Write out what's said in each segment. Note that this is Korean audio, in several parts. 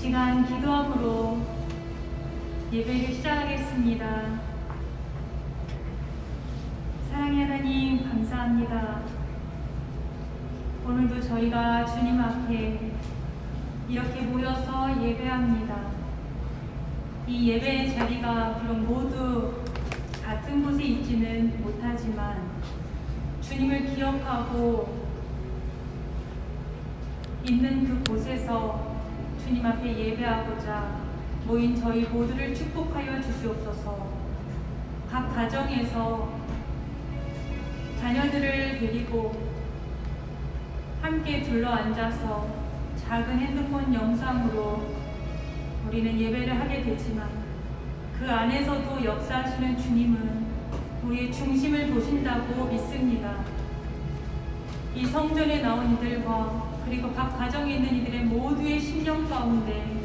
시간 기도함으로 예배를 시작하겠습니다. 사랑의 하나님 감사합니다. 오늘도 저희가 주님 앞에 이렇게 모여서 예배합니다. 이 예배의 자리가 비록 모두 같은 곳에 있지는 못하지만 주님을 기억하고 있는 그곳에서 주님 앞에 예배하고자 모인 저희 모두를 축복하여 주시옵소서. 각 가정에서 자녀들을 데리고 함께 둘러앉아서 작은 핸드폰 영상으로 우리는 예배를 하게 되지만 그 안에서도 역사하시는 주님은 우리의 중심을 보신다고 믿습니다. 이 성전에 나온 이들과 그리고 각 가정에 있는 이들의 모두의 심령 가운데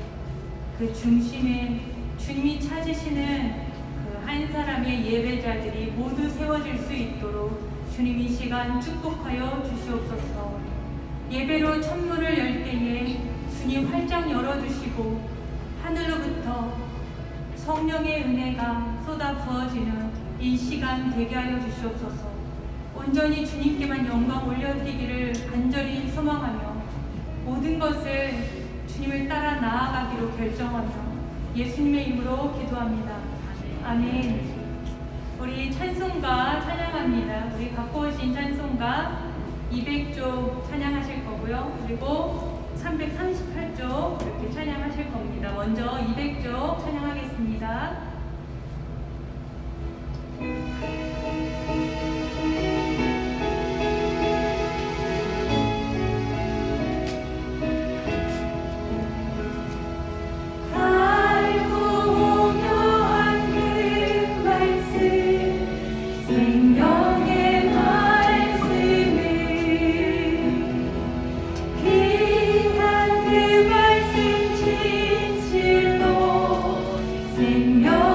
그 중심에 주님이 찾으시는 그 한 사람의 예배자들이 모두 세워질 수 있도록 주님 이 시간 축복하여 주시옵소서. 예배로 천문을 열 때에 주님 활짝 열어주시고 하늘로부터 성령의 은혜가 쏟아 부어지는 이 시간 되게 하여 주시옵소서. 온전히 주님께만 영광 올려드리기를 간절히 소망하며 모든 것을 주님을 따라 나아가기로 결정하며 예수님의 이름으로 기도합니다. 아멘. 우리 찬송가 찬양합니다. 우리 갖고 오신 찬송가 200쪽 찬양하실 거고요. 그리고 338쪽 이렇게 찬양하실 겁니다. 먼저 200쪽 찬양하겠습니다. 생명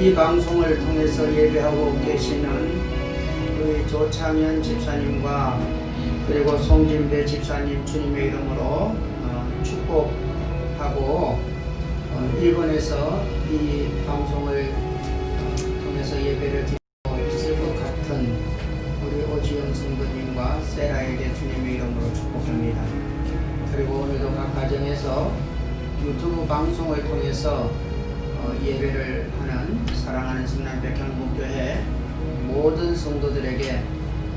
이 방송을 통해서 예배하고 계시는 우리 조창현 집사님과 그리고 송진배 집사님 주님의 이름으로 축복하고 일본에서 이 방송을 통해서 예배를 드리고 있을 것 같은 우리 오지영 성도님과 세라에게 주님의 이름으로 축복합니다. 그리고 오늘도 각 가정에서 유튜브 방송을 통해서 예배를 하는 사랑하는 성남백향목교회 모든 성도들에게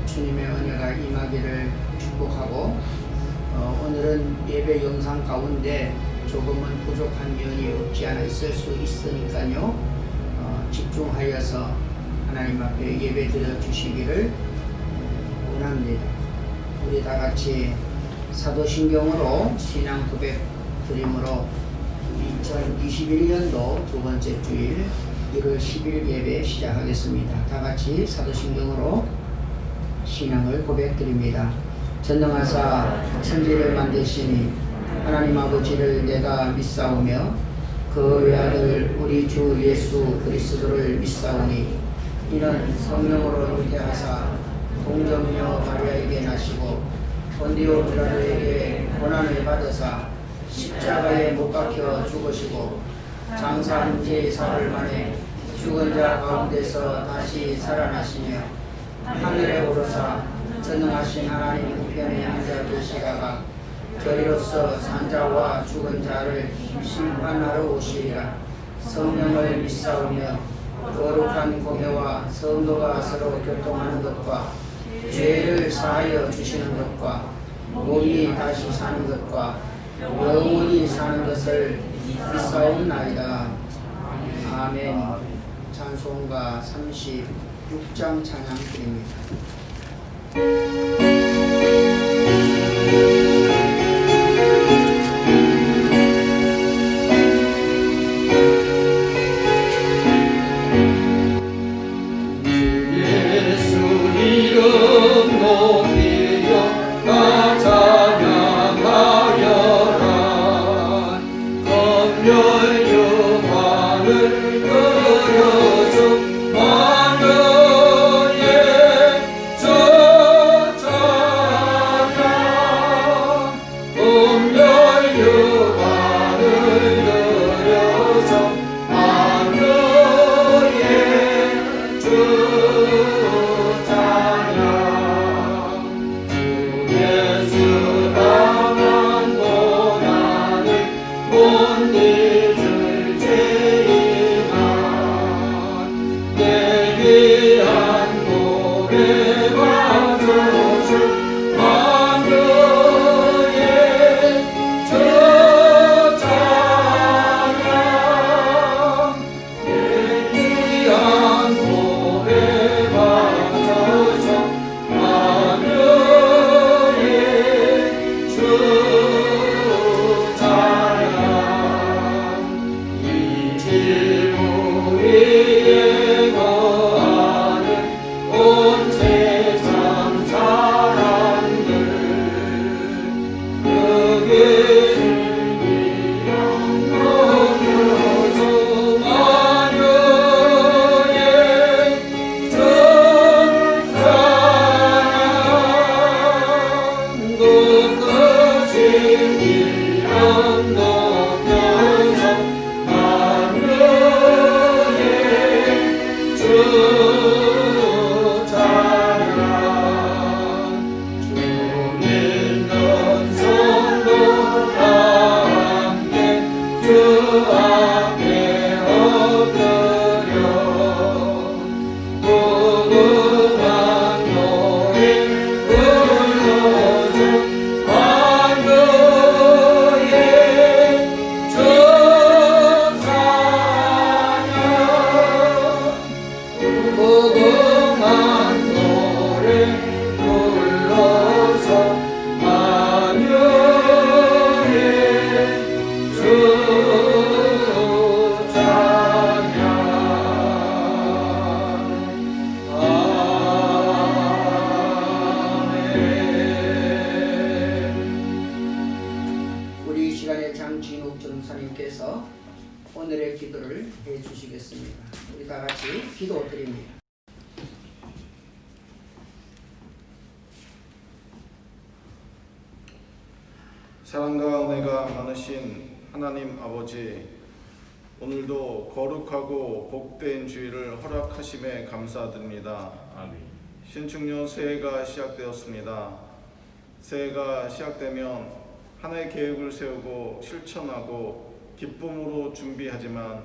주님의 은혜가 임하기를 축복하고 오늘은 예배 영상 가운데 조금은 부족한 면이 없지 않아 있을 수 있으니까요. 집중하여서 하나님 앞에 예배 드려 주시기를 원합니다. 우리 다 같이 사도신경으로 신앙 고백 드림으로 2021년도 두 번째 주일 1월 10일 예배 시작하겠습니다. 다 같이 사도신경으로 신앙을 고백드립니다. 전능하사 천지를 만드시니 하나님 아버지를 내가 믿사오며 그 외아들 우리 주 예수 그리스도를 믿사오니 이는 성령으로 잉태하사 동정녀 마리아에게 나시고 본디오 빌라도에게 고난을 받으사 십자가에 못 박혀 죽으시고 장사한 지 사흘 만에 죽은 자 가운데서 다시 살아나시며 하늘에 오르사 전능하신 하나님 우편에 앉아 계시다가 저리로서 산자와 죽은 자를 심판하러 오시리라. 성령을 믿사오며 거룩한 공회와 성도가 서로 교통하는 것과 죄를 사하여 주시는 것과 몸이 다시 사는 것과 영원히 사는 것을 믿사옵나이다. 아멘. 찬송가 36장 찬양 드립니다. 그려줘 마녀의 저 오늘의 기도를 해 주시겠습니다. 우리 다 같이 기도 드립니다. 사랑과 은혜가 많으신 하나님 아버지, 오늘도 거룩하고 복된 주일을 허락하심에 감사드립니다. 아멘. 신축년 새해가 시작되었습니다. 새해가 시작되면 한 해 계획을 세우고 실천하고 기쁨으로 준비하지만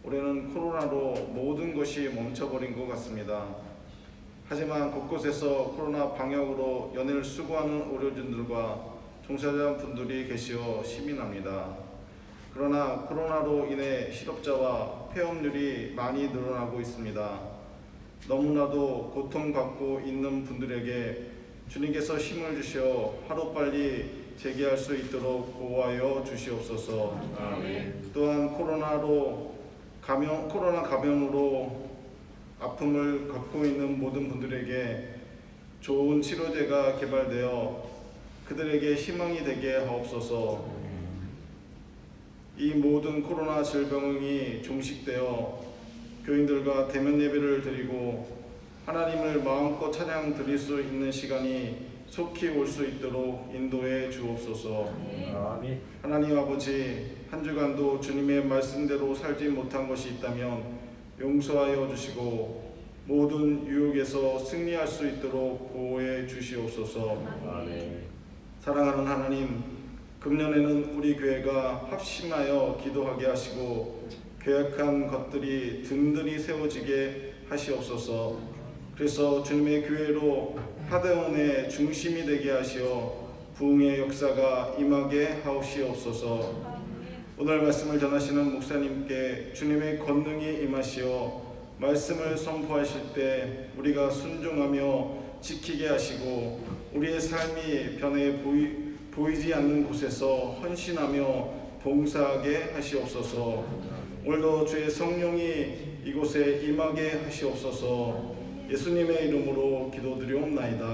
올해는 코로나로 모든 것이 멈춰버린 것 같습니다. 하지만 곳곳에서 코로나 방역으로 연일 수고하는 의료진들과 종사자분들이 계시어 힘이 납니다. 그러나 코로나로 인해 실업자와 폐업률이 많이 늘어나고 있습니다. 너무나도 고통받고 있는 분들에게 주님께서 힘을 주시어 하루빨리 재기할 수 있도록 보호하여 주시옵소서. 아멘. 또한 코로나 감염으로 아픔을 갖고 있는 모든 분들에게 좋은 치료제가 개발되어 그들에게 희망이 되게 하옵소서. 이 모든 코로나 질병이 종식되어 교인들과 대면 예배를 드리고 하나님을 마음껏 찬양 드릴 수 있는 시간이 속히 올 수 있도록 인도해 주옵소서. 아멘. 하나님 아버지, 한 주간도 주님의 말씀대로 살지 못한 것이 있다면 용서하여 주시고 모든 유혹에서 승리할 수 있도록 보호해 주시옵소서. 아멘. 사랑하는 하나님, 금년에는 우리 교회가 합심하여 기도하게 하시고 계획한 것들이 든든히 세워지게 하시옵소서. 그래서 주님의 교회로 하대원의 중심이 되게 하시어 부흥의 역사가 임하게 하옵시옵소서. 오늘 말씀을 전하시는 목사님께 주님의 권능이 임하시어 말씀을 선포하실 때 우리가 순종하며 지키게 하시고 우리의 삶이 변해 보이지 않는 곳에서 헌신하며 봉사하게 하시옵소서. 오늘도 주의 성령이 이곳에 임하게 하시옵소서. 예수님의 이름으로 기도드리옵나이다.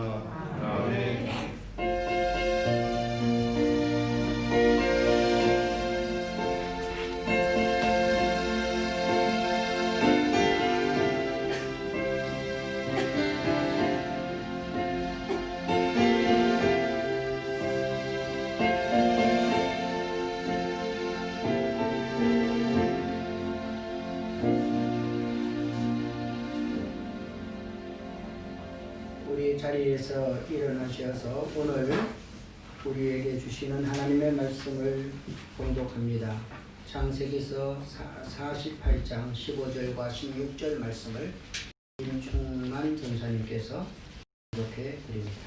아멘. 우리 자리에서 일어나셔서 오늘 우리에게 주시는 하나님의 말씀을 봉독합니다. 창세기서 48장 15절과 16절 말씀을 임충만 전사님께서 봉독해 드립니다.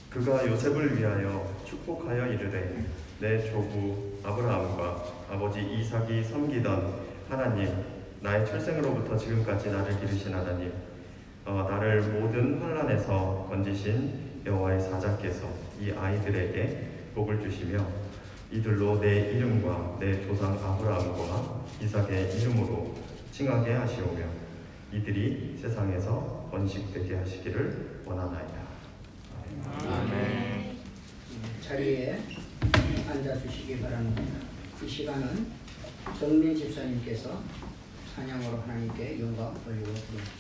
그가 요셉을 위하여 축복하여 이르되 내 조부 아브라함과 아버지 이삭이 섬기던 하나님, 나의 출생으로부터 지금까지 나를 기르신 하나님, 나를 모든 환난에서 건지신 여호와의 사자께서 이 아이들에게 복을 주시며 이들로 내 이름과 내 조상 아브라함과 이삭의 이름으로 칭하게 하시오며 이들이 세상에서 번식되게 하시기를 원하나이다. 아멘. 자리에 앉아주시기 바랍니다. 이 시간은 정민 집사님께서 찬양으로 하나님께 영광 돌리고 드립니다.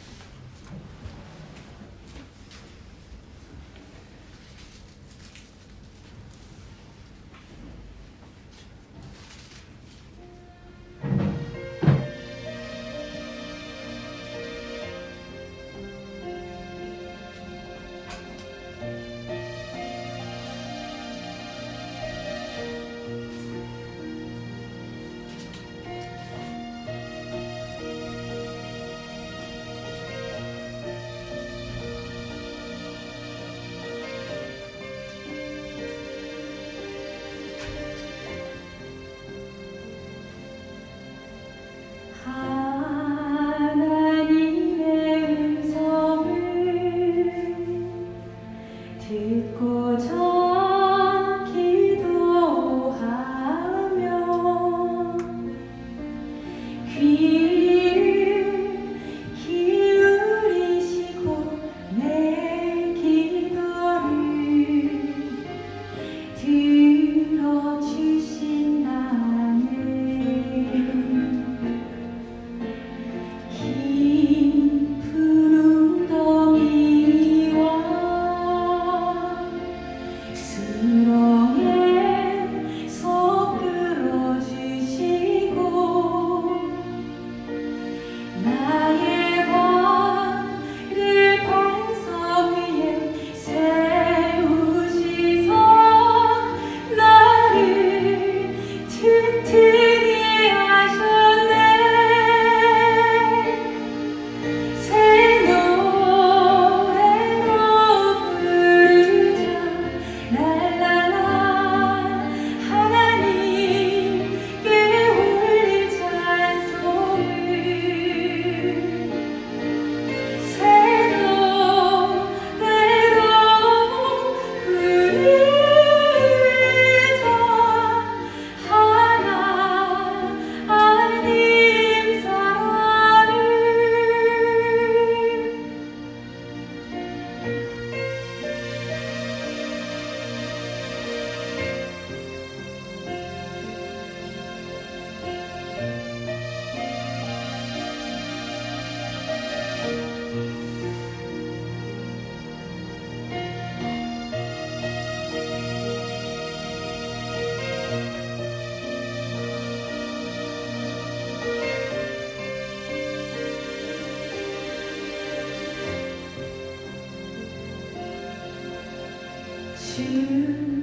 주를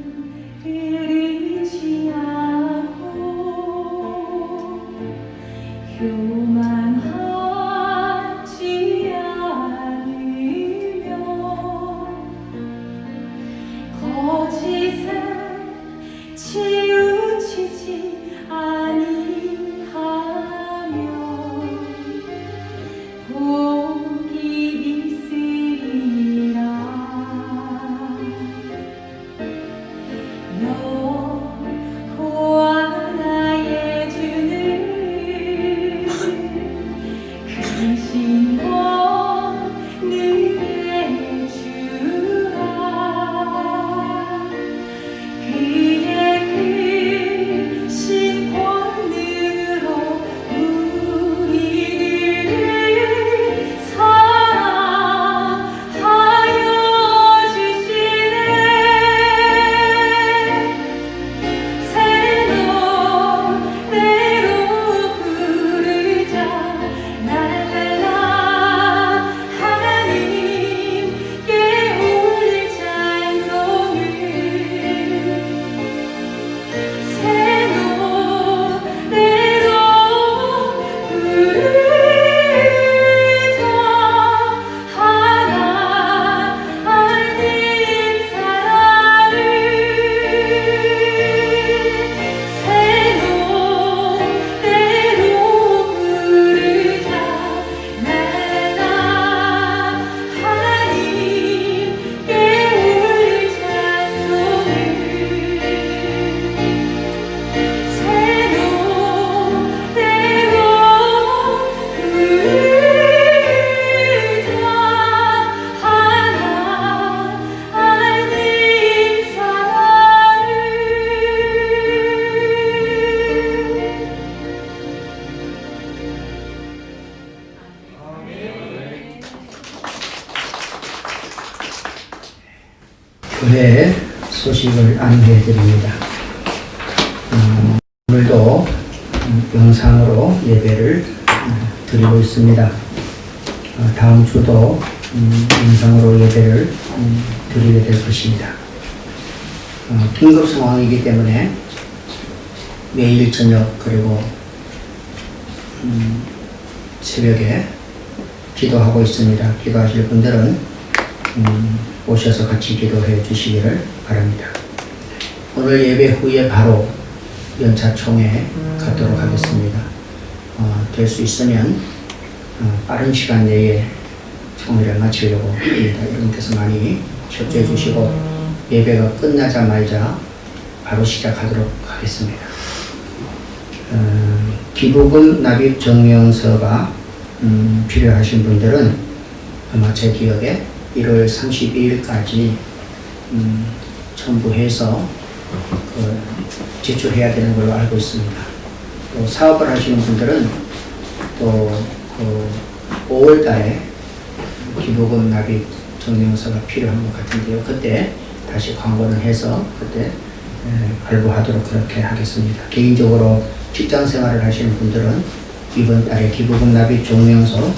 의지하고 교만하지 않으며 거짓에 치우치지 아니하며 복이 있으리라. 여호와 나의 주는 크신 권능의 주라. 그의 크신 권능으로 우리들을 사랑하여 주시네. 새 노래로 부르자 랄랄라. 하나님께 올릴 찬송을 새 노래로 부르자. 하나님 사랑을 새 노래로 부르자 랄랄라. 하나님께 올릴 찬송을 새 노래로 부르자. 하나님 사랑을. 교회 소식을 안내해 드립니다. 오늘도 영상으로 예배를 드리고 있습니다. 다음 주도 영상으로 예배를 드리게 될 것입니다. 긴급 상황이기 때문에 매일 저녁 그리고 새벽에 기도하고 있습니다. 기도하실 분들은 오셔서 같이 기도해 주시기를 바랍니다. 오늘 예배 후에 바로 연차 총회 가도록 하겠습니다. 될 수 있으면 빠른 시간 내에 총회를 마치려고 합니다. 여러분께서 많이 협조해 주시고 예배가 끝나자마자 바로 시작하도록 하겠습니다. 기부금 납입 증명서가 필요하신 분들은 아마 제 기억에 1월 31일까지 첨부해서 제출해야 되는 걸로 알고 있습니다. 또 사업을 하시는 분들은 또 5월 달에 기부금 납입 증명서가 필요한 것 같은데요. 그때 다시 광고를 해서 그때 발부하도록 그렇게 하겠습니다. 개인적으로 직장 생활을 하시는 분들은 이번 달에 기부금 납입 증명서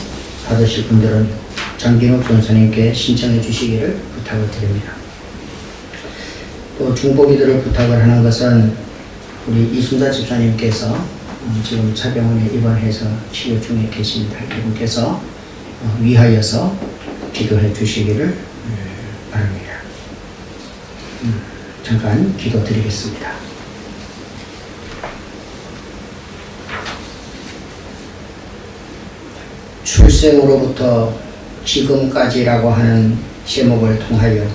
받으실 분들은 장진욱 전사님께 신청해 주시기를 부탁을 드립니다. 또 중보기도를 부탁을 하는 것은 우리 이순자 집사님께서 지금 차병원에 입원해서 치료 중에 계십니다. 이분께서 위하여서 기도해 주시기를 바랍니다. 잠깐 기도 드리겠습니다. 출생으로부터 지금까지라고 하는 제목을 통하여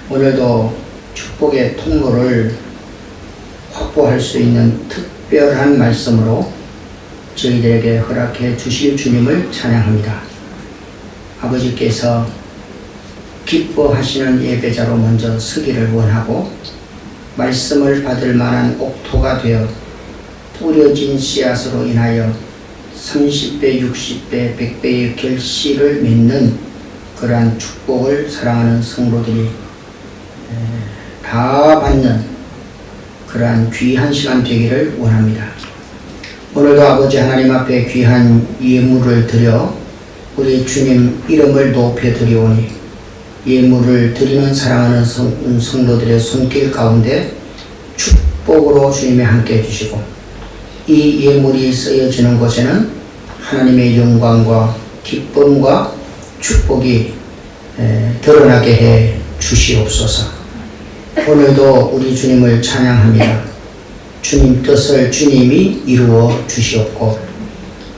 오늘도 축복의 통로를 확보할 수 있는 특별한 말씀으로 저희들에게 허락해 주실 주님을 찬양합니다. 아버지께서 기뻐하시는 예배자로 먼저 서기를 원하고 말씀을 받을 만한 옥토가 되어 뿌려진 씨앗으로 인하여 30배, 60배, 100배의 결실을 맺는 그러한 축복을 사랑하는 성도들이 다 받는 그러한 귀한 시간 되기를 원합니다. 오늘도 아버지 하나님 앞에 귀한 예물을 드려 우리 주님 이름을 높여 드리오니 예물을 드리는 사랑하는 성도들의 손길 가운데 축복으로 주님이 함께 해주시고 이 예물이 쓰여지는 곳에는 하나님의 영광과 기쁨과 축복이 드러나게 해 주시옵소서. 오늘도 우리 주님을 찬양합니다. 주님 뜻을 주님이 이루어 주시옵고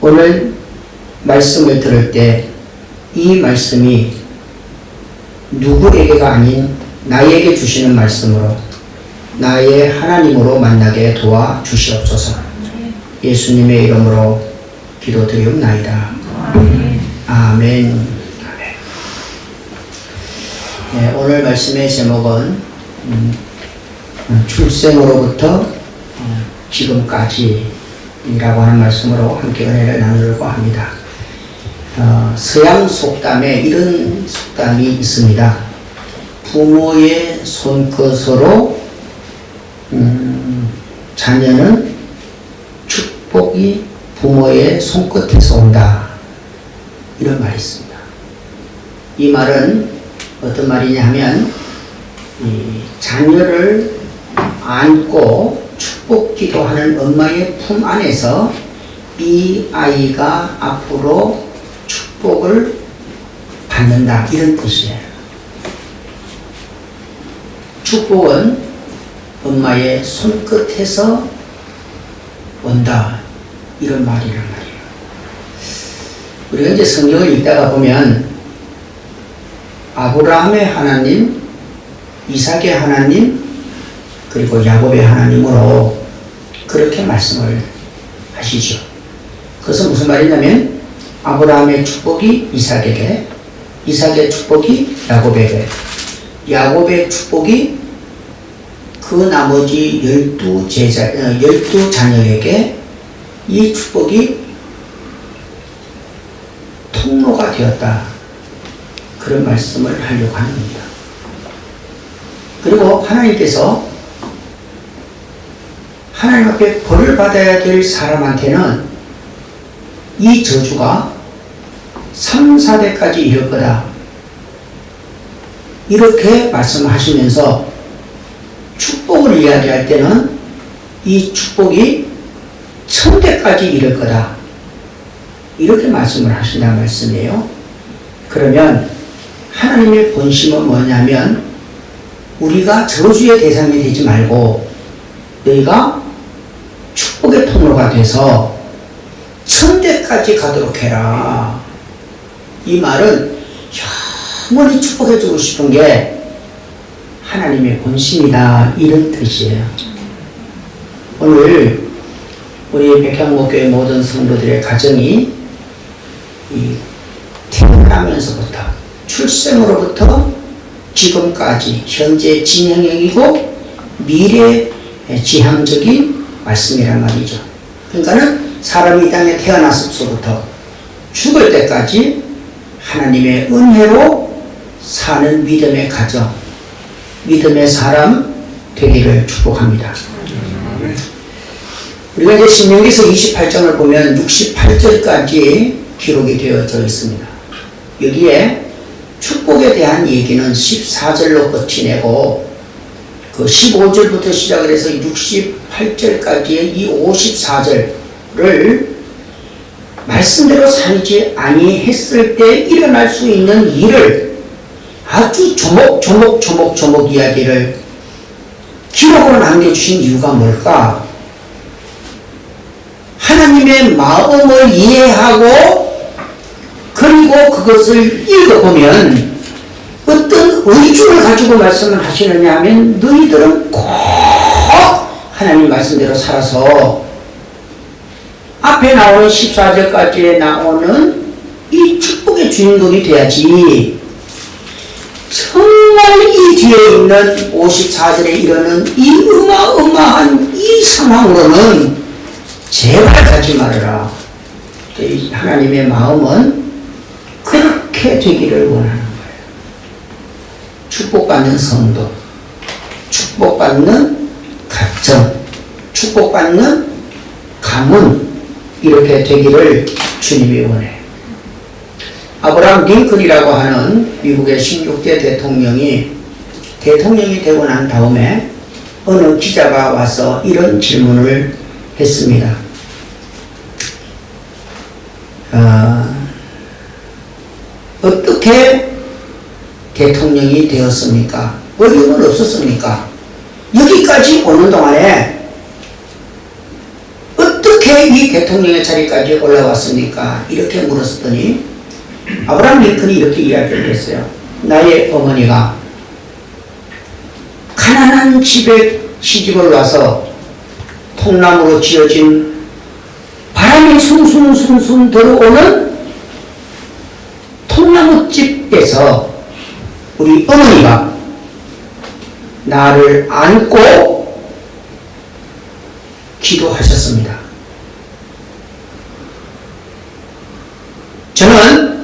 오늘 말씀을 들을 때 이 말씀이 누구에게가 아닌 나에게 주시는 말씀으로 나의 하나님으로 만나게 도와 주시옵소서. 예수님의 이름으로 기도드리옵나이다. 아멘. 네, 오늘 말씀의 제목은 출생으로부터 지금까지라고 하는 말씀으로 함께 은혜를 나누려고 합니다. 서양 속담에 이런 속담이 있습니다. 부모의 손끝으로 자녀는 축복이 부모의 손끝에서 온다. 이런 말이 있습니다. 이 말은 어떤 말이냐 하면 자녀를 안고 축복 기도하는 엄마의 품 안에서 이 아이가 앞으로 축복을 받는다. 이런 뜻이에요. 축복은 엄마의 손끝에서 온다. 이런 말이란 말이에요. 우리가 이제 성경을 읽다가 보면 아브라함의 하나님, 이삭의 하나님, 그리고 야곱의 하나님으로 그렇게 말씀을 하시죠. 그것은 무슨 말이냐면 아브라함의 축복이 이삭에게, 이삭의 축복이 야곱에게, 야곱의 축복이 그 나머지 12 자녀에게 이 축복이 통로가 되었다. 그런 말씀을 하려고 합니다. 그리고 하나님께서 하나님 앞에 벌을 받아야 될 사람한테는 이 저주가 3, 4대까지 이를 거다. 이렇게 말씀하시면서 축복을 이야기할 때는 이 축복이 1000대까지 이를 거다. 이렇게 말씀을 하신다는 말씀이에요. 그러면 하나님의 본심은 뭐냐면 우리가 저주의 대상이 되지 말고 너희가 축복의 통로가 돼서 1000대까지 가도록 해라. 이 말은 영원히 축복해주고 싶은 게 하나님의 본심이다. 이런 뜻이에요. 오늘 우리 백향목교회 모든 성도들의 가정이 이 태어나면서부터 출생으로부터 지금까지 현재 진행형이고 미래 지향적인 말씀이란 말이죠. 그러니까는 사람이 이 땅에 태어났을서부터 죽을 때까지 하나님의 은혜로 사는 믿음의 가정, 믿음의 사람 되기를 축복합니다. 우리가 이제 신명기서 28장을 보면 68절까지 기록이 되어져 있습니다. 여기에 축복에 대한 얘기는 14절로 끝이 내고 그 15절부터 시작을 해서 68절까지의 이 54절을 말씀대로 살지 아니했을 때 일어날 수 있는 일을 아주 조목조목 이야기를 기록으로 남겨주신 이유가 뭘까? 하나님의 마음을 이해하고 그리고 그것을 읽어보면 어떤 의중을 가지고 말씀을 하시느냐 하면 너희들은 꼭 하나님 말씀대로 살아서 앞에 나오는 14절까지에 나오는 이 축복의 주인공이 돼야지. 정말 이 뒤에 있는 54절에 이르는 이 어마어마한 이 상황으로는 제발 가지 말아라. 하나님의 마음은 그렇게 되기를 원하는 거예요. 축복받는 성도, 축복받는 가정, 축복받는 가문, 이렇게 되기를 주님이 원해요. 아브라함 링컨이라고 하는 미국의 16대 대통령이 되고 난 다음에 어느 기자가 와서 이런 질문을 했습니다. 어떻게 대통령이 되었습니까? 어려움은 없었습니까? 여기까지 오는 동안에 어떻게 이 대통령의 자리까지 올라왔습니까? 이렇게 물었더니 아브라함 링컨이 이렇게 이야기를 했어요. 나의 어머니가 가난한 집에 시집을 와서 통나무로 지어진 바람이 숭숭숭숭 들어오는 통나무집에서 우리 어머니가 나를 안고 기도하셨습니다. 저는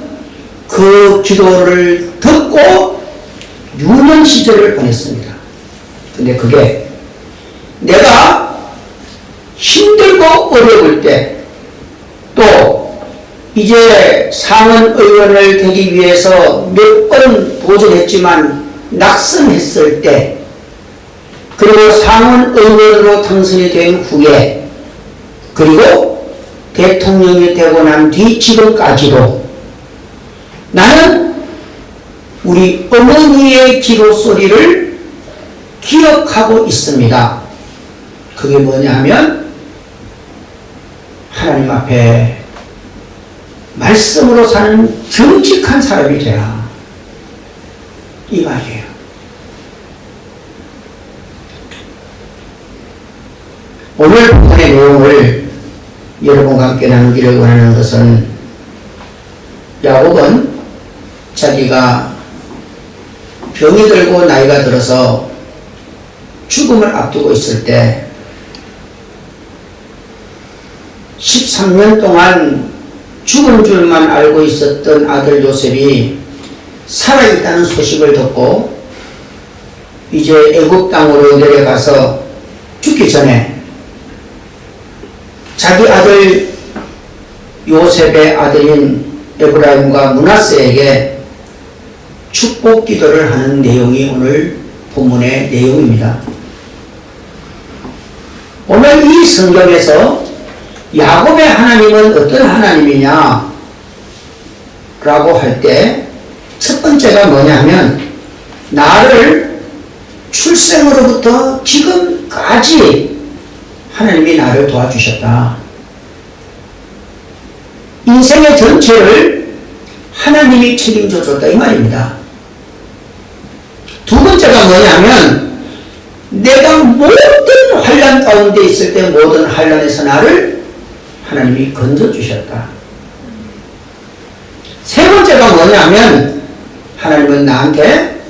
그 기도를 듣고 유년 시절을 보냈습니다. 근데 그게 내가 힘들고 어려울 때 또 이제 상원 의원을 되기 위해서 몇 번 도전했지만 낙선했을 때 그리고 상원 의원으로 당선이 된 후에 그리고 대통령이 되고 난 뒤 지금까지도 나는 우리 어머니의 기도 소리를 기억하고 있습니다. 그게 뭐냐 하면 하나님 앞에 말씀으로 사는 정직한 사람이 되라, 이 말이에요. 오늘 본문의 내용을 여러분과 함께 나누기를 원하는 것은 야곱은 자기가 병이 들고 나이가 들어서 죽음을 앞두고 있을 때 13년 동안 죽은 줄만 알고 있었던 아들 요셉이 살아있다는 소식을 듣고 이제 애굽 땅으로 내려가서 죽기 전에 자기 아들 요셉의 아들인 에브라임과 므낫세에게 축복 기도를 하는 내용이 오늘 본문의 내용입니다. 오늘 이 성경에서 야곱의 하나님은 어떤 하나님이냐 라고 할 때 첫 번째가 뭐냐 하면 나를 출생으로부터 지금까지 하나님이 나를 도와주셨다. 인생의 전체를 하나님이 책임져 줬다, 이 말입니다. 두 번째가 뭐냐면 내가 모든 환난 가운데 있을 때 모든 환난에서 나를 하나님이 건져주셨다. 세 번째가 뭐냐면 하나님은 나한테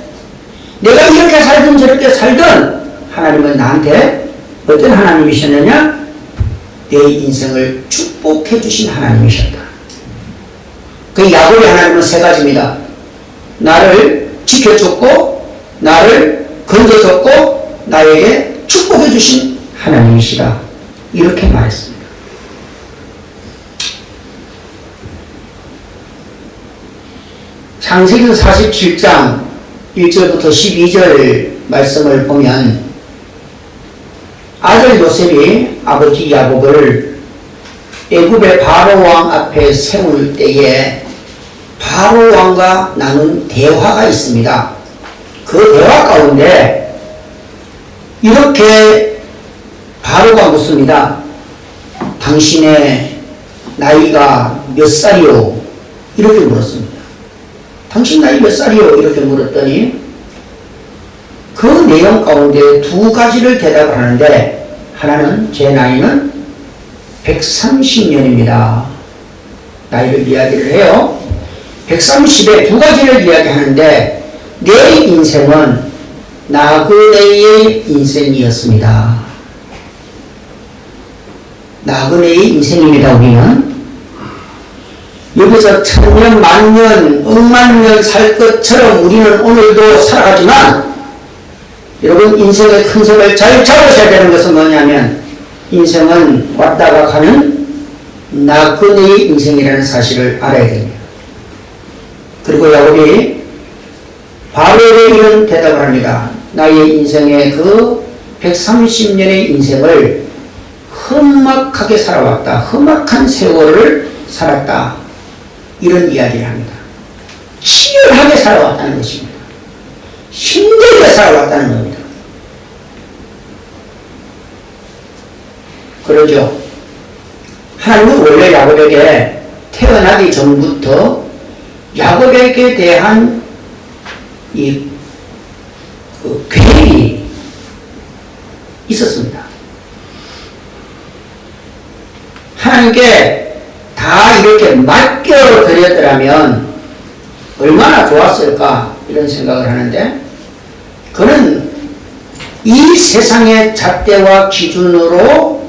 내가 이렇게 살든 저렇게 살든 하나님은 나한테 어떤 하나님이셨느냐? 내 인생을 축복해 주신 하나님이셨다. 그 야곱의 하나님은 세 가지입니다. 나를 지켜줬고 나를 건져줬고 나에게 축복해 주신 하나님이시다. 이렇게 말했습니다. 창세기 47장 1절부터 12절 말씀을 보면 아들 요셉이 아버지 야곱을 애굽의 바로왕 앞에 세울 때에 바로왕과 나눈 대화가 있습니다. 그 대화 가운데 이렇게 바로가 묻습니다. 당신의 나이가 몇 살이요? 이렇게 물었습니다. 당신 나이 몇 살이요? 이렇게 물었더니 그 내용 가운데 두 가지를 대답을 하는데 하나는 제 나이는 130년입니다. 나이를 이야기를 해요. 130에 두 가지를 이야기하는데 내 인생은 나그네의 인생이었습니다. 나그네의 인생입니다. 우리는 여기서 천년, 만년, 억만년 살 것처럼 우리는 오늘도 살아가지만 여러분 인생의 큰 속을 잘 잡으셔야 되는 것은 뭐냐면 인생은 왔다가 가는 나그네의 인생이라는 사실을 알아야 됩니다. 그리고 야곱이 바로에게 이런 대답을 합니다. 나의 인생의 그 130년의 인생을 험악하게 살아왔다. 험악한 세월을 살았다. 이런 이야기를 합니다. 치열하게 살아왔다는 것입니다. 힘들게 살아왔다는 겁니다. 그러죠. 하나님은 원래 야곱에게 태어나기 전부터 야곱에게 대한 계획이 있었습니다. 하나님께 다 이렇게 맡겨드렸더라면 얼마나 좋았을까 이런 생각을 하는데, 그는 이 세상의 잣대와 기준으로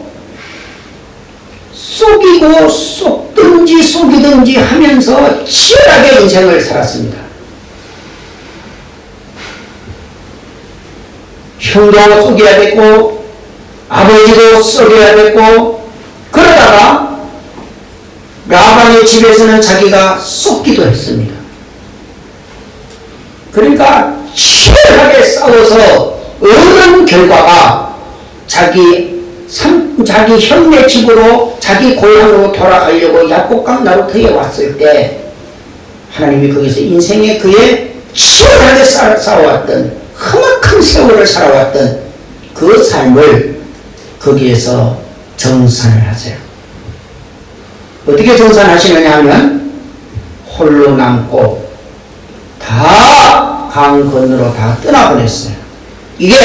속이고 속든지 속이든지 하면서 치열하게 인생을 살았습니다. 형도 속여야 됐고 아버지도 속여야 됐고, 그러다가 라반의 집에서는 자기가 속기도 했습니다. 그러니까 치열하게 싸워서 얻은 결과가 자기 형네 집으로, 자기 고향으로 돌아가려고 야복강 나루터에 왔을 때 하나님이 거기서 인생의 그의 치열하게 싸워왔던 험악한 세월을 살아왔던 그 삶을 거기에서 정산을 하세요. 어떻게 정산하시느냐 하면 홀로 남고 다 강 건너로 다 떠나보냈어요. 이게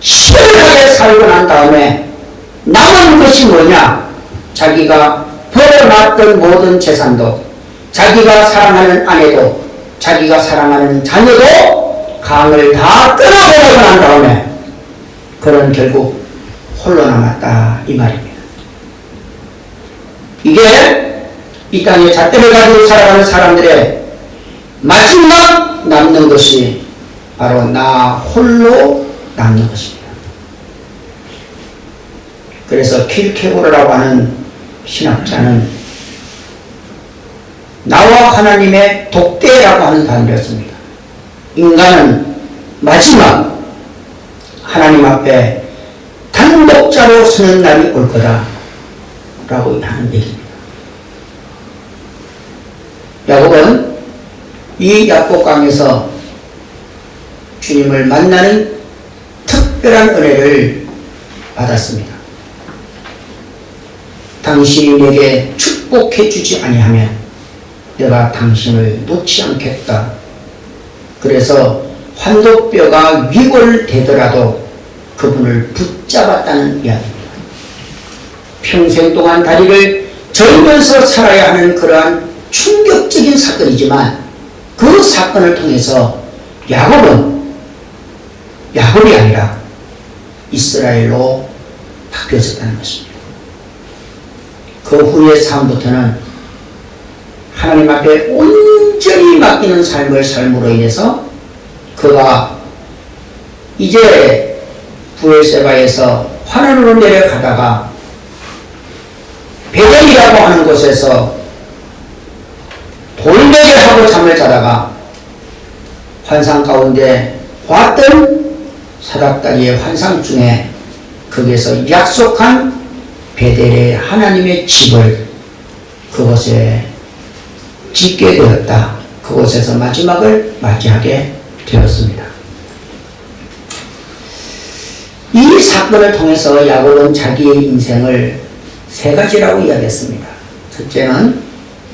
치열하게 살고 난 다음에 남은 것이 뭐냐? 자기가 벌어놨던 모든 재산도, 자기가 사랑하는 아내도, 자기가 사랑하는 자녀도 강을 다 떠나보내고 난 다음에 그는 결국 홀로 남았다 이 말입니다. 이게 이 땅에 잣대를 가지고 살아가는 사람들의 마지막 남는 것이 바로 나 홀로 남는 것입니다. 그래서 킬케고르라고 하는 신학자는 나와 하나님의 독대라고 하는 단어를 씁니다. 인간은 마지막 하나님 앞에 단독자로 서는 날이 올 거다 라고 하는 얘기입니다. 야곱은 이 야복강에서 주님을 만나는 특별한 은혜를 받았습니다. 당신이 내게 축복해 주지 아니하면 내가 당신을 놓지 않겠다. 그래서 환도뼈가 위골되더라도 그분을 붙잡았다는 이야기입니다. 평생 동안 다리를 절면서 살아야 하는 그러한 충격적인 사건이지만 그 사건을 통해서 야곱은 야곱이 아니라 이스라엘로 바뀌어졌다는 것입니다. 그 후의 삶부터는 하나님 앞에 온전히 맡기는 삶을 삶으로 인해서 그가 이제 부엘세바에서 화난으로 내려가다가 베델이라고 하는 곳에서 돌베개를 하고 잠을 자다가 환상 가운데 봤던 사닥다리의 환상 중에 거기에서 약속한 베델의 하나님의 집을 그곳에 짓게 되었다. 그곳에서 마지막을 맞이하게 되었습니다. 이 사건을 통해서 야곱은 자기의 인생을 세 가지라고 이야기했습니다. 첫째는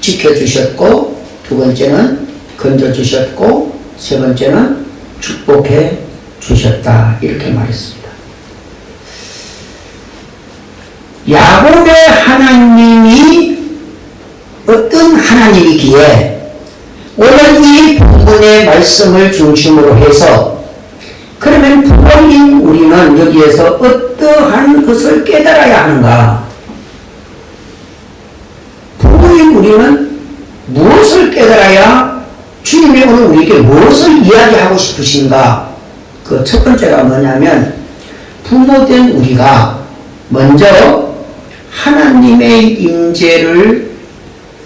지켜주셨고, 두 번째는 건져주셨고, 세 번째는 축복해 주셨다. 이렇게 말했습니다. 야곱의 하나님이 어떤 하나님이기에 오늘 이 본문의 말씀을 중심으로 해서 그러면 부모인 우리는 여기에서 어떠한 것을 깨달아야 하는가? 부모인 우리는 무엇을 깨달아야 주님이 오늘 우리에게 무엇을 이야기하고 싶으신가? 그 첫 번째가 뭐냐면 부모된 우리가 먼저 하나님의 임재를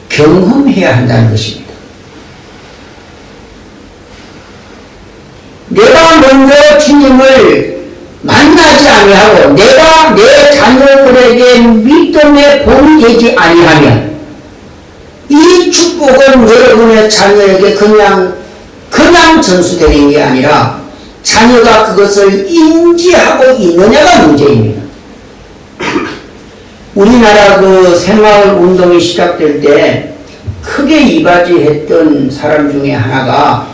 경험해야 한다는 것입니다. 주님을 만나지 아니하고 내가 내 자녀들에게 믿음의 본이 되지 아니하면 이 축복은 여러분의 자녀에게 그냥 전수되는 게 아니라 자녀가 그것을 인지하고 있느냐가 문제입니다. 우리나라 그 새마을 운동이 시작될 때 크게 이바지했던 사람 중에 하나가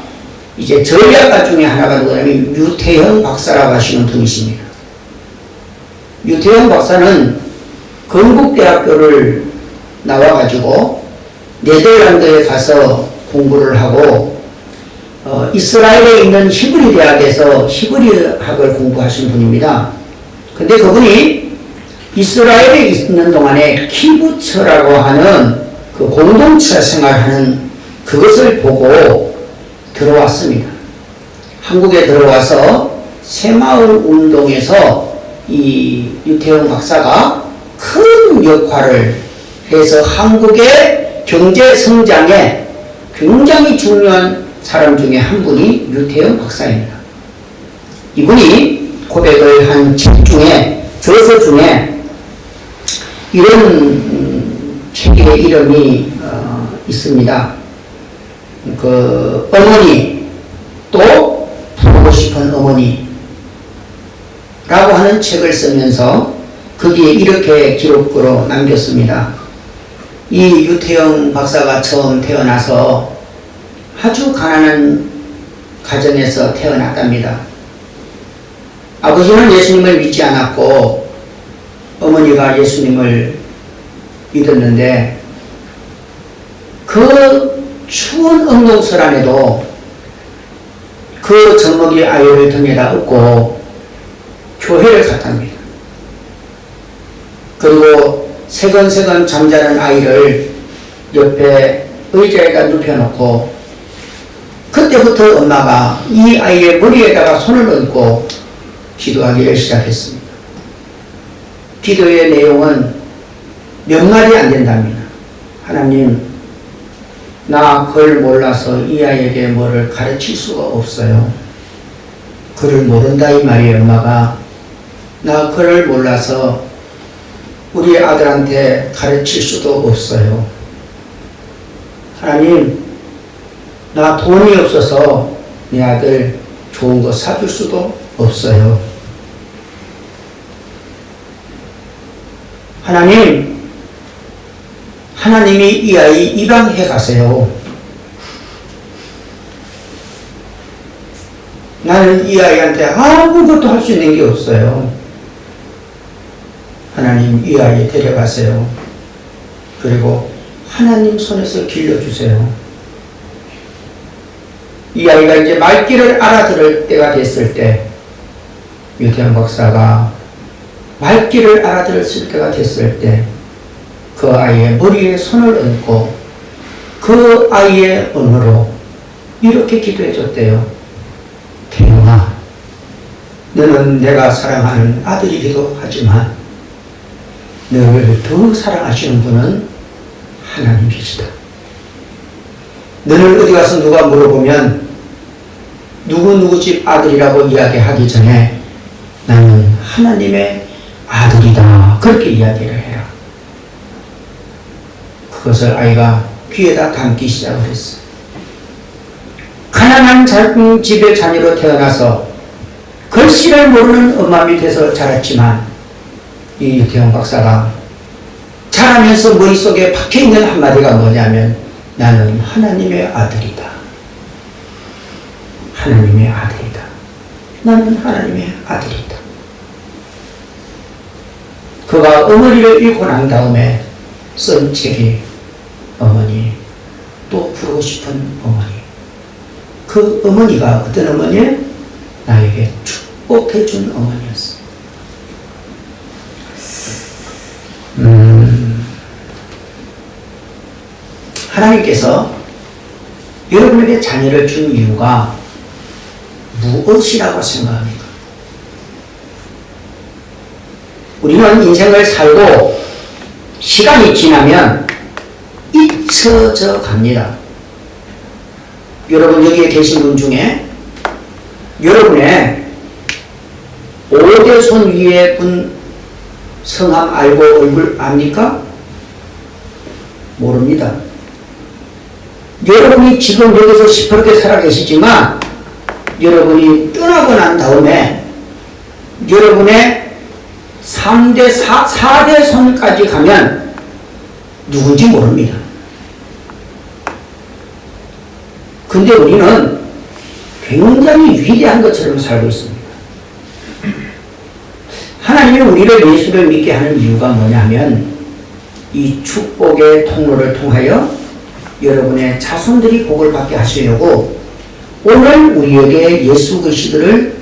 이제 전략가 중에 하나가 누구냐면 유태형 박사라고 하시는 분이십니다. 유태형 박사는 건국대학교를 나와가지고 네덜란드에 가서 공부를 하고 이스라엘에 있는 히브리 대학에서 히브리학을 공부하신 분입니다. 근데 그분이 이스라엘에 있는 동안에 키부츠라고 하는 그 공동체 생활하는 그것을 보고 들어왔습니다. 한국에 들어와서 새마을 운동에서 이 유태영 박사가 큰 역할을 해서 한국의 경제 성장에 굉장히 중요한 사람 중에 한 분이 유태영 박사입니다. 이분이 고백을 한 책 중에 저서 중에 이런 책의 이름이 있습니다. 그 어머니 또 보고 싶은 어머니 라고 하는 책을 쓰면서 거기에 이렇게 기록으로 남겼습니다. 이 유태영 박사가 처음 태어나서 아주 가난한 가정에서 태어났답니다. 아버지는 예수님을 믿지 않았고 어머니가 예수님을 믿었는데 그 추운 응동설 안에도 그 젖먹이 아이를 등에다 업고 교회를 갔답니다. 그리고 세건세건 잠자는 아이를 옆에 의자에다 눕혀놓고 그때부터 엄마가 이 아이의 머리에다가 손을 얹고 기도하기를 시작했습니다. 기도의 내용은 몇 마디 안 된답니다. 하나님, 나 그를 몰라서 이 아이에게 뭐를 가르칠 수가 없어요. 그를 모른다 이 말이에요. 엄마가 나 그를 몰라서 우리 아들한테 가르칠 수도 없어요. 하나님, 나 돈이 없어서 내 아들 좋은 거 사줄 수도 없어요. 하나님이 이 아이 입양해 가세요. 나는 이 아이한테 아무것도 할 수 있는 게 없어요. 하나님, 이 아이 데려가세요. 그리고 하나님 손에서 길러주세요. 이 아이가 이제 말귀를 알아들을 때가 됐을 때, 유태영 박사가 말귀를 알아들을 때가 됐을 때, 그 아이의 머리에 손을 얹고 그 아이의 언어로 이렇게 기도해 줬대요. 태영아, 너는 내가 사랑하는 아들이기도 하지만 너를 더 사랑하시는 분은 하나님이시다. 너를 어디 가서 누가 물어보면 누구 집 아들이라고 이야기하기 전에 나는 하나님의 아들이다, 그렇게 이야기를 해라. 그것을 아이가 귀에다 담기 시작을 했어요. 가난한 집의 자녀로 태어나서 글씨를 모르는 엄마 밑에서 자랐지만 이 유태영 박사가 자라면서 머릿속에 박혀있는 한마디가 뭐냐면 나는 하나님의 아들이다. 하나님의 아들이다. 나는 하나님의 아들이다. 그가 어머니를 잃고 난 다음에 쓴 책이 어머니, 또 부르고 싶은 어머니. 그 어머니가 어떤 어머니예요? 나에게 축복해준 어머니였어요. 하나님께서 여러분에게 자녀를 준 이유가 무엇이라고 생각합니까? 우리는 인생을 살고 시간이 지나면 잊혀져 갑니다. 여러분 여기에 계신 분 중에 여러분의 오대손 위에 분 성함 알고 얼굴 압니까? 모릅니다. 여러분이 지금 여기서 시퍼렇게 살아계시지만 여러분이 떠나고 난 다음에 여러분의 3대, 4대 손까지 가면 누군지 모릅니다. 근데 우리는 굉장히 위대한 것처럼 살고 있습니다. 하나님이 우리를 예수를 믿게 하는 이유가 뭐냐면 이 축복의 통로를 통하여 여러분의 자손들이 복을 받게 하시려고 오늘 우리에게 예수 그리스도를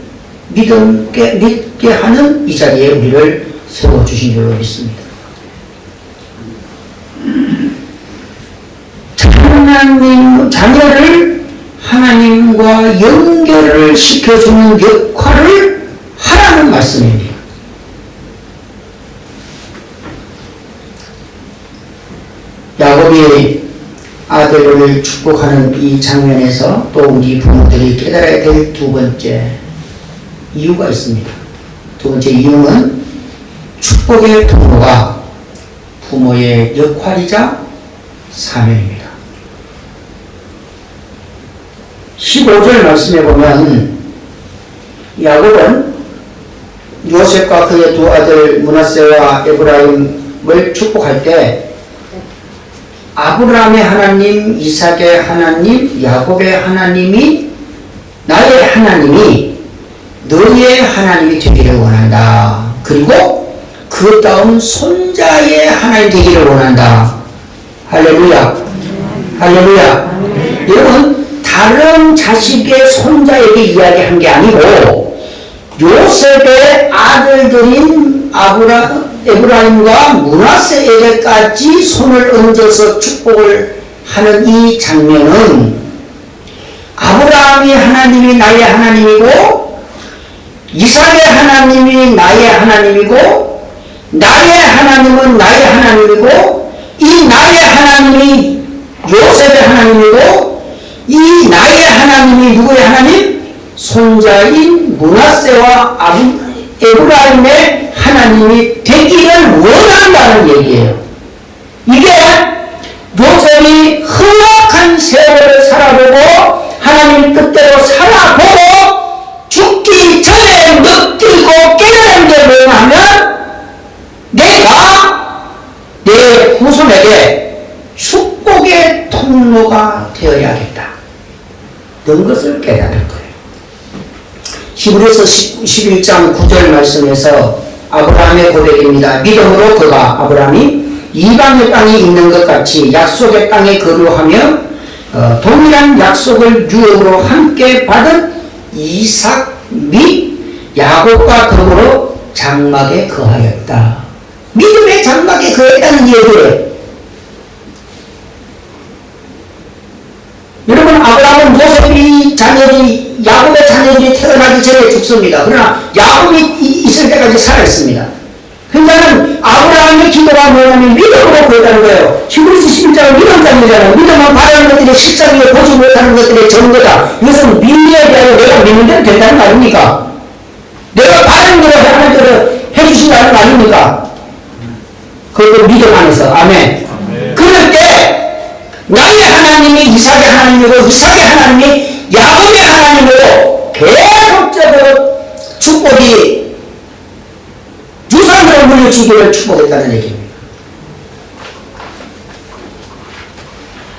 믿게 하는 이 자리에 우리를 세워주신 줄로 믿습니다. 자녀를 하나님과 연결을 시켜주는 역할을 하라는 말씀입니다. 야곱이 아들을 축복하는 이 장면에서 또 우리 부모들이 깨달아야 될 두 번째 이유가 있습니다. 두 번째 이유는 축복의 통로가 부모의 역할이자 사명입니다. 15절 말씀에 보면 야곱은 요셉과 그의 두 아들 므낫세와 에브라임을 축복할 때 아브라함의 하나님, 이삭의 하나님, 야곱의 하나님이 나의 하나님이 너희의 하나님이 되기를 원한다. 그리고 그 다음 손자의 하나님 되기를 원한다. 할렐루야. 할렐루야. 여러분 다른 자식의 손자에게 이야기한 게 아니고 요셉의 아들들인 에브라임과 므낫세에게까지 손을 얹어서 축복을 하는 이 장면은 아브라함이 하나님이 나의 하나님이고 이삭의 하나님이 나의 하나님이고 나의 하나님은 나의 하나님이고 이 나의 하나님이 요셉의 하나님이고 이 나의 하나님이 누구의 하나님? 손자인 므낫세와 에브라임의 하나님이 되기를 원한다는 얘기예요. 이게 요셉이 험악한 세월을 살아보고 하나님 뜻대로 살아보고 죽기 전에 느끼고 깨달은 게 뭐냐면 내가 내 후손에게 축복의 통로가 되어야겠다. 이런 것을 깨달을 거예요. 히브리서 11장 9절 말씀에서 아브라함의 고백입니다. 믿음으로 그가 아브라함이 이방의 땅에 있는 것 같이 약속의 땅에 거류하며 동일한 약속을 유업으로 함께 받은 이삭 및 야곱과 더불어 장막에 거하였다. 믿음의 장막에 거했다는 얘기예요. 여러분 아브라함은 요셉이 자녀들이 야곱의 자녀들이 태어나기 전에 죽습니다. 그러나 야곱이 있을 때까지 살아있습니다. 그러니까는 아브라함의 기도가 뭐냐면 믿음으로 구했다는 거예요. 히브리서 11장은 믿음장이잖아요. 믿음은 바라는 것들이 실상 위에 보지 못하는 것들의 증거다. 이것은 믿음에 대하여 내가 믿는 대로 된다는 거 아닙니까? 내가 바라는 대로 하나님께서 해주신다는 거 아닙니까? 그것도 믿음 안에서. 아멘. 그럴 때 나의 하나님이 이삭의 하나님이고 이삭의 하나님이 야곱의 하나님이고 계속적으로 축복이 유산으로 물려주기를 축복했다는 얘기입니다.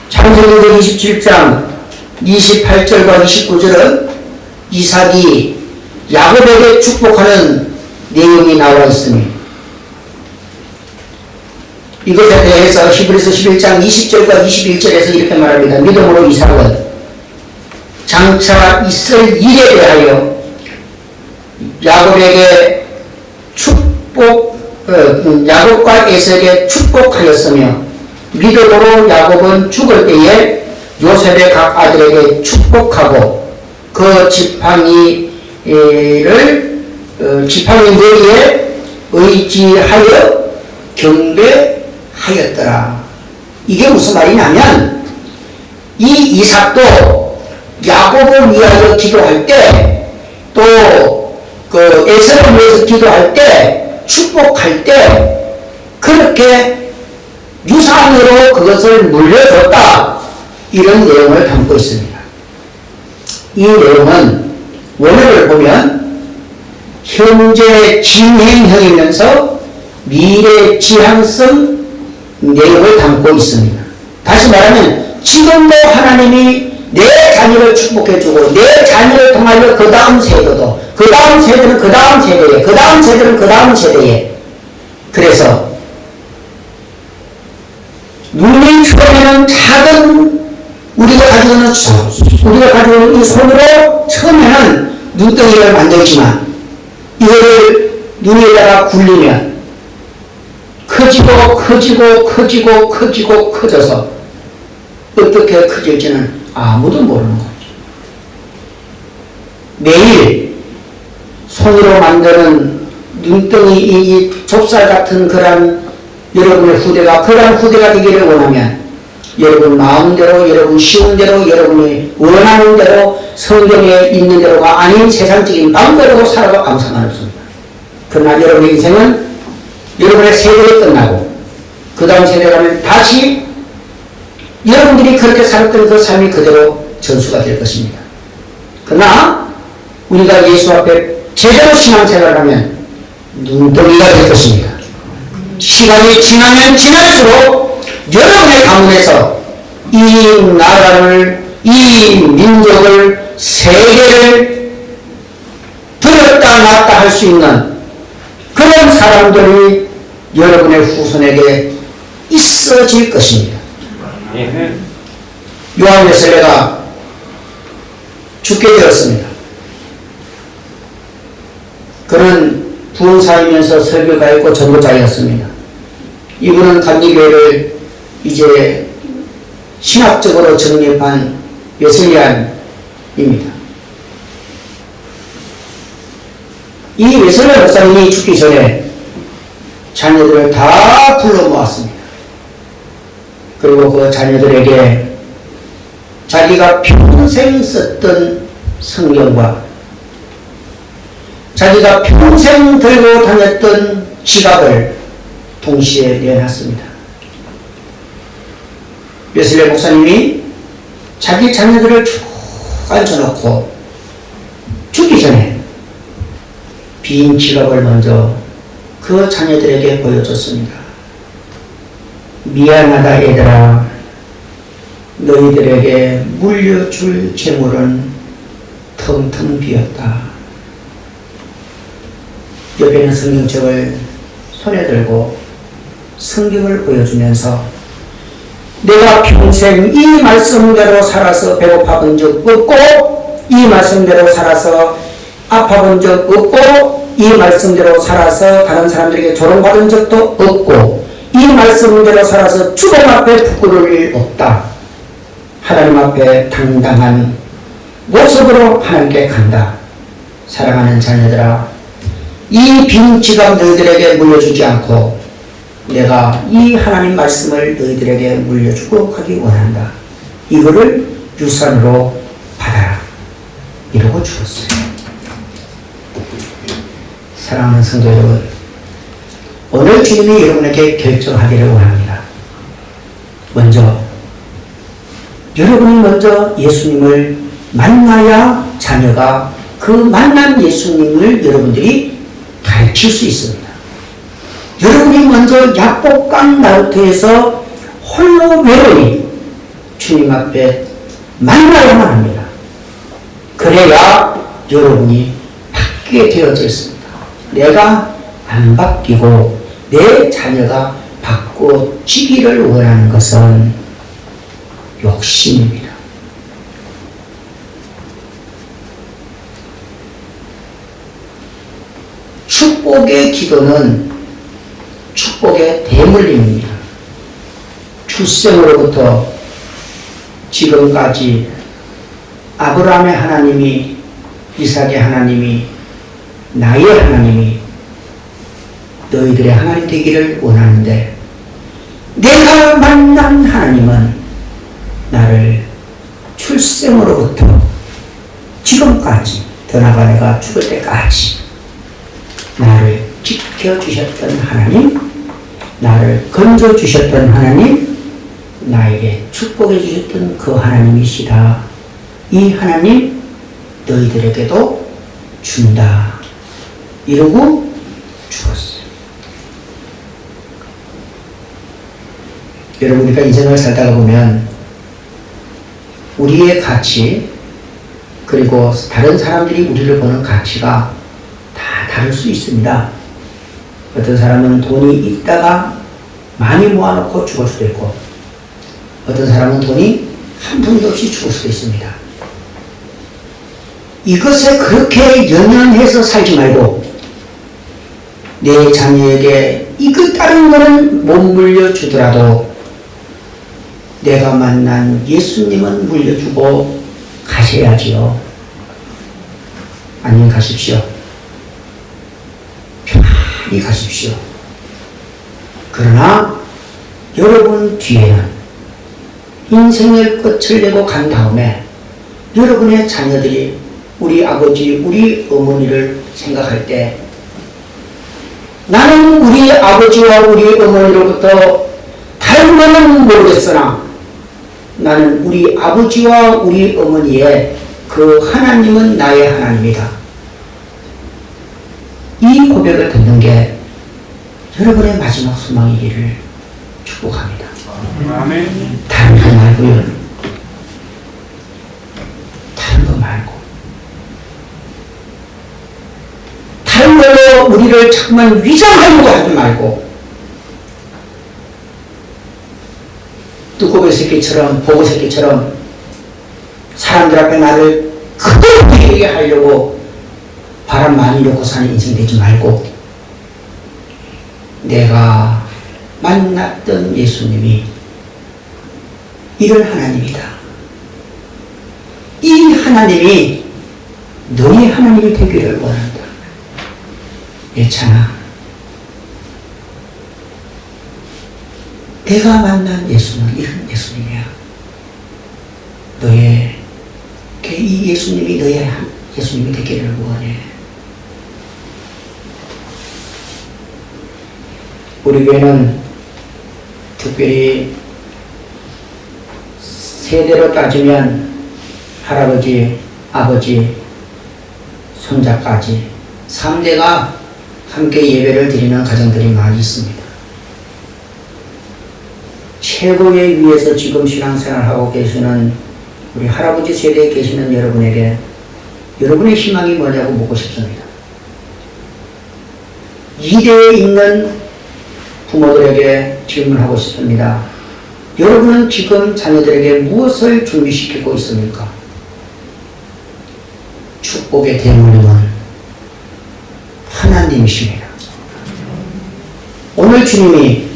창세기 27장 28절과 29절은 이삭이 야곱에게 축복하는 내용이 나와 있습니다. 이것에 대해서 히브리서 11장 20절과 21절에서 이렇게 말합니다. 믿음으로 이삭은 장차 있을 일에 대하여 야곱에게 야곱과 에서에게 축복하였으며 믿음으로 야곱은 죽을 때에 요셉의 각 아들에게 축복하고 그 지팡이 머리에 의지하여 경배하였더라. 이게 무슨 말이냐면 이 이삭도 야곱을 위하여 기도할 때 또 그 에서를 위해서 기도할 때, 축복할 때 그렇게 유산으로 그것을 물려줬다, 이런 내용을 담고 있습니다. 이 내용은 원어를 보면 현재 진행형이면서 미래 지향성 내용을 담고 있습니다. 다시 말하면 지금도 하나님이 내 자녀를 축복해주고 내 자녀를 통하여 그 다음 세대도, 그 다음 세대는 그 다음 세대에, 그 다음 세대는 그 다음 세대에. 그래서 눈이 처음에는 작은 우리가 가지고 있는 이 손으로 처음에는 눈덩이를 만들지만 이거를 눈에다가 굴리면 커져서 어떻게 커질지는 아무도 모르는 거죠. 매일 손으로 만드는 눈덩이 이 좁쌀 같은 그런 여러분의 후대가 그런 후대가 되기를 원하면 여러분 마음대로, 여러분 쉬운 대로, 여러분이 원하는 대로, 성경에 있는 대로가 아닌 세상적인 마음대로 살아도 아무 상관없습니다. 그러나 여러분의 인생은 여러분의 세대에 끝나고 그 다음 세대 가면 다시 여러분들이 그렇게 살았던 그 삶이 그대로 전수가 될 것입니다. 그러나 우리가 예수 앞에 제대로 신앙생활을 하면 눈덩이가 될 것입니다. 시간이 지나면 지날수록 여러분의 가문에서 이 나라를, 이 민족을, 세계를 들었다 놨다 할 수 있는 그런 사람들이 여러분의 후손에게 있어질 것입니다. 요한 웨슬레가 죽게 되었습니다. 그는 부흥사이면서 설교가였고 전도자였습니다. 이분은 감리교회를 이제 신학적으로 정립한 웨슬리안입니다. 이 웨슬리 목사님이 죽기 전에 자녀들을 다 불러 모았습니다. 그리고 그 자녀들에게 자기가 평생 썼던 성경과 자기가 평생 들고 다녔던 지갑을 동시에 내놨습니다. 웨슬리 목사님이 자기 자녀들을 쭉 앉혀놓고 죽기 전에 빈 지갑을 먼저 그 자녀들에게 보여줬습니다. 미안하다 얘들아, 너희들에게 물려줄 재물은 텅텅 비었다. 옆에 있는 성경책을 손에 들고 성경을 보여주면서 내가 평생 이 말씀대로 살아서 배고파 본 적 없고 이 말씀대로 살아서 아파 본 적 없고 이 말씀대로 살아서 다른 사람들에게 조롱받은 적도 없고 이 말씀대로 살아서 주님 앞에 부끄러울 일 없다. 하나님 앞에 당당한 모습으로 하나님께 간다. 사랑하는 자녀들아, 이 빈 지갑 너희들에게 물려주지 않고 내가 이 하나님 말씀을 너희들에게 물려주고 가기 원한다. 이거를 유산으로 받아라. 이러고 주었어요. 사랑하는 성도 여러분, 오늘 주님이 여러분에게 결정하기를 원합니다. 먼저 여러분이 먼저 예수님을 만나야 자녀가 그 만난 예수님을 여러분들이 가르칠 수 있습니다. 여러분이 먼저 약복강 나루터에서 홀로 외로이 주님 앞에 만나야만 합니다. 그래야 여러분이 바뀌게 되어져 있습니다. 내가 안 바뀌고 내 자녀가 바꿔지기를 원하는 것은 욕심입니다. 축복의 기도는 축복의 대물림입니다. 출생으로부터 지금까지 아브라함의 하나님이, 이삭의 하나님이, 나의 하나님이 너희들의 하나님 되기를 원하는데 내가 만난 하나님은 나를 출생으로부터 지금까지, 더 나아가 내가 죽을 때까지 나를 지켜주셨던 하나님, 나를 건져주셨던 하나님, 나에게 축복해 주셨던 그 하나님이시다. 이 하나님 너희들에게도 준다. 이러고 죽었어요. 여러분, 우리가 인생을 살다가 보면 우리의 가치, 그리고 다른 사람들이 우리를 보는 가치가 다 다를 수 있습니다. 어떤 사람은 돈이 있다가 많이 모아놓고 죽을 수도 있고, 어떤 사람은 돈이 한 푼도 없이 죽을 수도 있습니다. 이것에 그렇게 연연해서 살지 말고 내 자녀에게 이것 다른 거는 못 물려주더라도 내가 만난 예수님은 물려주고 가셔야지요. 안녕히 가십시오. 편히 가십시오. 그러나 여러분 뒤에는 인생의 끝을 내고 간 다음에 여러분의 자녀들이 우리 아버지, 우리 어머니를 생각할 때 나는 우리 아버지와 우리 어머니로부터 다른 것은 모르겠으나 나는 우리 아버지와 우리 어머니의 그 하나님은 나의 하나님이다. 이 고백을 듣는 게 여러분의 마지막 소망이기를 축복합니다. 아멘. 다른 거 말고요. 다른 거 말고. 다른 걸로 우리를 정말 위장하려고 하지 말고 뚜껑의 새끼처럼, 보고 새끼처럼 사람들 앞에 나를 크게 보이게 하려고 바람 많이 놓고 사는 인생 되지 말고 내가 만났던 예수님이 이런 하나님이다. 이 하나님이 너의 하나님이 되기를 원한다. 예찬아, 내가 만난 예수는 이런 예수님이야. 너의 이 예수님이 너의 예수님이 되기를 원해. 우리 교회는 특별히 세대로 따지면 할아버지, 아버지, 손자까지 3대가 함께 예배를 드리는 가정들이 많이 있습니다. 최고의 위에서 지금 신앙생활하고 계시는 우리 할아버지 세대에 계시는 여러분에게 여러분의 희망이 뭐냐고 묻고 싶습니다. 2대에 있는 부모들에게 질문하고 싶습니다. 여러분은 지금 자녀들에게 무엇을 준비시키고 있습니까? 축복의 대물림은 하나님이십니다. 오늘 주님이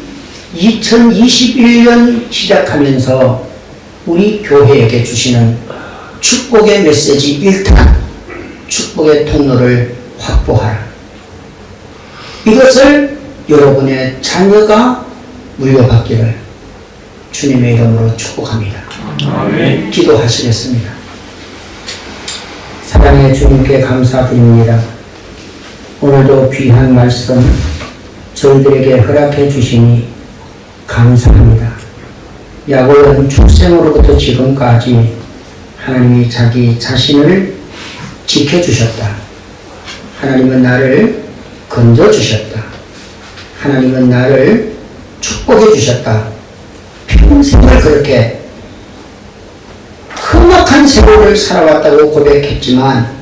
2021년 시작하면서 우리 교회에게 주시는 축복의 메시지 1탄, 축복의 통로를 확보하라. 이것을 여러분의 자녀가 물려받기를 주님의 이름으로 축복합니다. 아멘. 기도하시겠습니다. 사랑의 주님께 감사드립니다. 오늘도 귀한 말씀 저희들에게 허락해 주시니 감사합니다. 야곱은 출생으로부터 지금까지 하나님이 자기 자신을 지켜주셨다. 하나님은 나를 건져주셨다. 하나님은 나를 축복해 주셨다. 평생을 그렇게 험악한 세월을 살아왔다고 고백했지만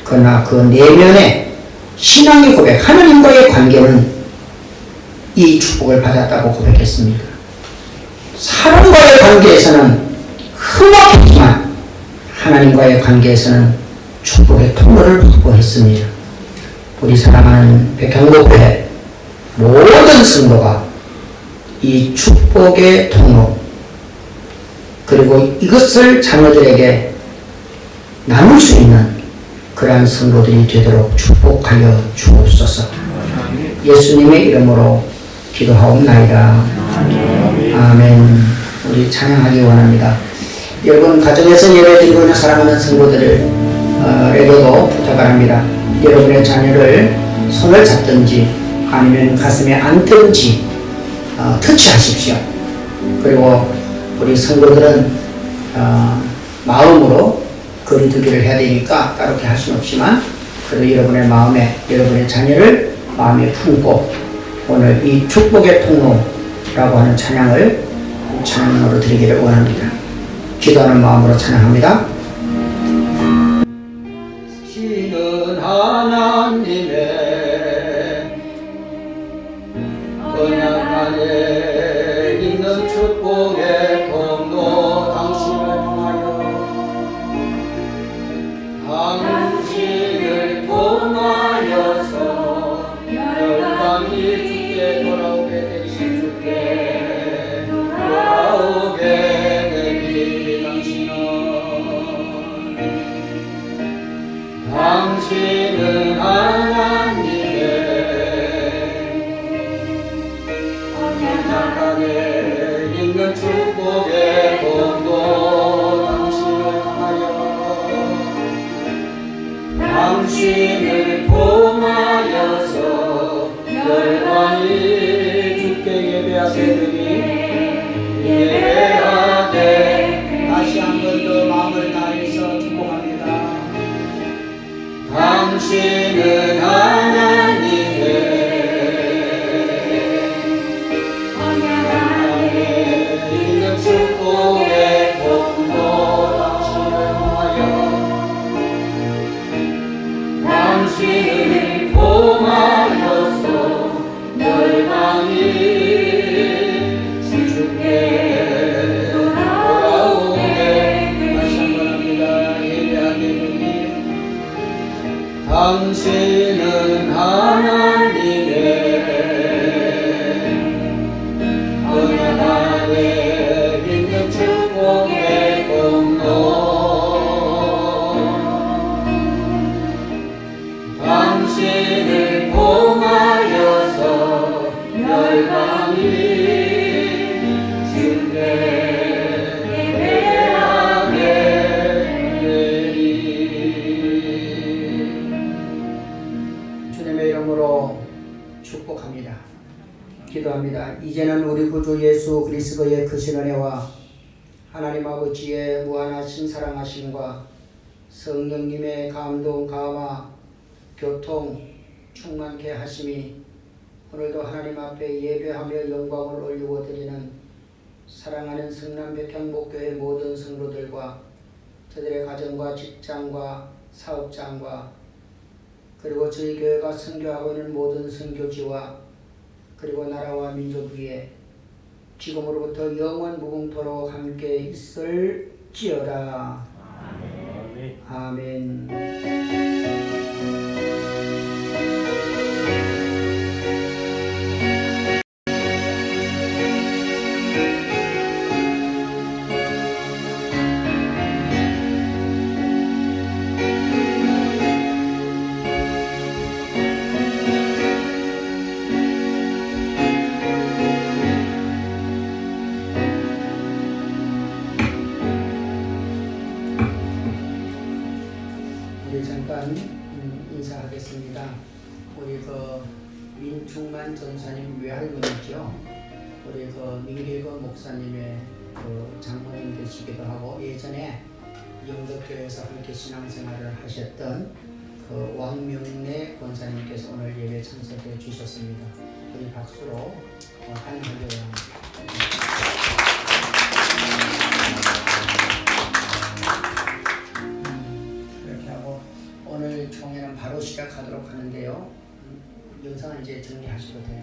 그러나 그 내면의 신앙의 고백, 하나님과의 관계는 이 축복을 받았다고 고백했습니다. 사람과의 관계에서는 험악했지만 하나님과의 관계에서는 축복의 통로를 확보했습니다. 우리 사랑하는 백향목회 모든 성도가 이 축복의 통로 그리고 이것을 자녀들에게 나눌 수 있는 그러한 성도들이 되도록 축복하여 주옵소서. 예수님의 이름으로 기도하옵나이다. 아멘. 우리 찬양하기 원합니다. 여러분 가정에서 예배드리고 있는 사랑하는 성도들에게도 부탁을 합니다. 여러분의 자녀를 손을 잡든지 아니면 가슴에 앉든지 터치하십시오. 그리고 우리 성도들은 마음으로 거리두기를 해야 되니까 따로 이렇게 할 수는 없지만 그래도 여러분의 마음에 여러분의 자녀를 마음에 품고 오늘 이 축복의 통로라고 하는 찬양을 찬양으로 드리기를 원합니다. 기도하는 마음으로 찬양합니다. 신은 하나님의 언약 안에 있는 축복의 통로 당신을 통하여서 열방이 주께 돌아오게 되리 주께 돌아오게 되리 당신은 하나님의 언약 안에 있는 축복의 통로 당신을 통하여서 열방이 주께 예배하게 되리 예배하게 다시 한 번 더 마음을 다해서 축복합니다. 당신은 하나님의 언약 안에 있는 축복의 통로 당신을 통하여서 열방이 주께 돌아오게 다시 한번 합니다. 예배하게 되니 당신은 하나님의 언약 안에 있는 축복의 통로 당신을 통하여서 열방이 주께 예배하게 되리. 주님의 이름으로 축복합니다. 기도합니다. 이제는 우리 구주 예수 그리스도의 크신 은혜와 하나님 아버지의 무한하신 사랑하심과 성령님의 감동 감화 교통 충만케 하심이 오늘도 하나님 앞에 예배하며 영광을 올리고 드리는 사랑하는 성남 백향목교회 모든 성도들과 저들의 가정과 직장과 사업장과 그리고 저희 교회가 선교하고 있는 모든 선교지와 그리고 나라와 민족 위에 지금으로부터 영원 무궁토록 함께 있을지어다. 아멘. 우리 잠깐 인사하겠습니다. 우리 민충만 전사님 외할머니죠. 우리 민길건 목사님의 장모님 되시기도 하고 예전에 영덕교회에서 함께 신앙생활을 하셨던 왕명래 권사님께서 오늘 예배 참석해 주셨습니다. 우리 박수로 환영드려야 합니다. 오늘 총회는 바로 시작하도록 하는데요. 영상은 이제 정리하셔도 돼요.